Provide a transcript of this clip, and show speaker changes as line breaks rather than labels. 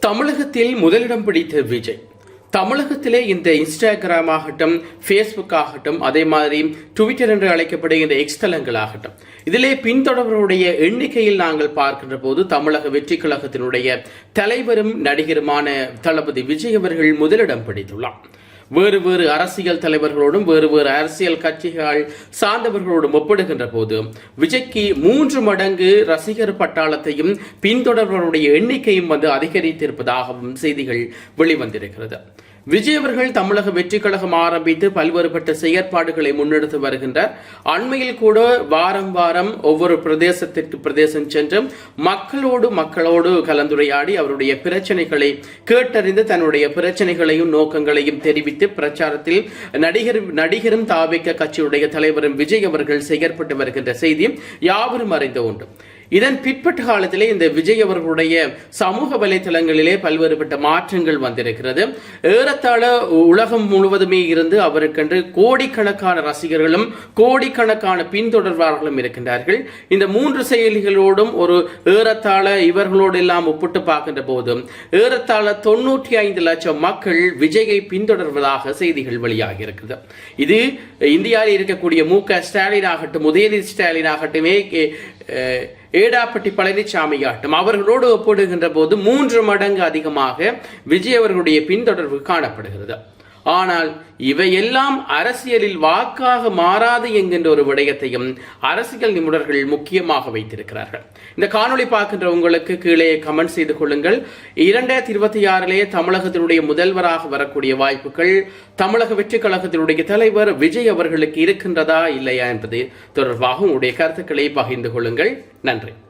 தமிழகத்தில் முதலிடம் பிடித்த விஜய். தமிழகத்திலே இந்த இன்ஸ்டாகிராம் ஆகட்டும், ஃபேஸ்புக் ஆகட்டும், அதே மாதிரி ட்விட்டர் என்று அழைக்கப்படுகின்ற எக்ஸ் தளங்கள் ஆகட்டும், இதிலே பின்தொடர்பவருடைய எண்ணிக்கையில் நாங்கள் பார்க்கின்ற போது தமிழக வெற்றி கழகத்தினுடைய தலைவரும் நடிகருமான தளபதி விஜய் அவர்கள் முதலிடம் பிடித்துள்ளார். வேறு வேறு அரசியல் தலைவர்களோடும் வேறு வேறு அரசியல் கட்சிகள் சார்ந்தவர்களோடும் ஒப்பிடுகின்ற போது விஜய்க்கு 3 மடங்கு ரசிகர் பட்டாளத்தையும் பின்தொடர்பவருடைய எண்ணிக்கையும் அதிகரித்திருப்பதாகவும் செய்திகள் வெளிவந்திருக்கிறது. விஜய் அவர்கள் தமிழக வெற்றி கழகம் ஆரம்பித்து பல்வேறுபட்ட செயற்பாடுகளை முன்னெடுத்து வருகின்றார். அண்மையில் கூட வாரம் வாரம் ஒவ்வொரு பிரதேசத்திற்கு பிரதேசம் சென்று மக்களோடு கலந்துரையாடி அவருடைய பிரச்சனைகளை கேட்டறிந்து தன்னுடைய பிரச்சனைகளையும் நோக்கங்களையும் தெரிவித்து பிரச்சாரத்தில் நடிகரும் தாவேக கட்சியுடைய தலைவரும் விஜய் அவர்கள் செயற்பட்டு வருகின்ற செய்தி யாவரும் அறிந்த ஒன்று. இதன் பிற்பட்ட காலத்திலே இந்த விஜய் அவர்களுடைய சமூக வலைதளங்களிலே பல்வேறுபட்ட மாற்றங்கள் வந்திருக்கிறது. ஏறத்தாழ உலகம் முழுவதுமே இருந்து அவருக்கென்று கோடிக்கணக்கான ரசிகர்களும் கோடிக்கணக்கான பின்தொடர்பாளர்களும் இருக்கின்றார்கள். இந்த 3 செயலிகளோடும் ஒரு ஏறத்தாழ இவர்களோடு எல்லாம் ஒப்பிட்டு பார்க்கின்ற போதும் ஏறத்தாழ 95 லட்சம் மக்கள் விஜயை பின்தொடர்வதாக செய்திகள் வெளியாகி இருக்கிறது. இது இந்தியாவில் இருக்கக்கூடிய மு.க. ஸ்டாலின் ஆகட்டும், உதயநிதி ஸ்டாலின் ஆகட்டுமே, ஏடாப்பட்டி பழனிசாமி ஆகட்டும், அவர்களோடு ஒப்பிடுகின்ற போது 3 மடங்கு அதிகமாக விஜய் அவர்களுடைய பின்தொடர்பு காணப்படுகிறது. ஆனால் இவையெல்லாம் அரசியலில் வாக்காக மாறாது என்கின்ற ஒரு விடயத்தையும் அரசியல் நிபுணர்கள் முக்கியமாக வைத்திருக்கிறார்கள். இந்த காணொளி பார்க்கின்ற உங்களுக்கு கீழே கமெண்ட் செய்து கொள்ளுங்கள். 2026 தமிழகத்தினுடைய முதல்வராக வரக்கூடிய வாய்ப்புகள் தமிழக வெற்றி கழகத்தினுடைய தலைவர் விஜய் அவர்களுக்கு இருக்கின்றதா இல்லையா என்பது தொடர்பாக உங்களுடைய கருத்துக்களை பகிர்ந்து கொள்ளுங்கள். நன்றி.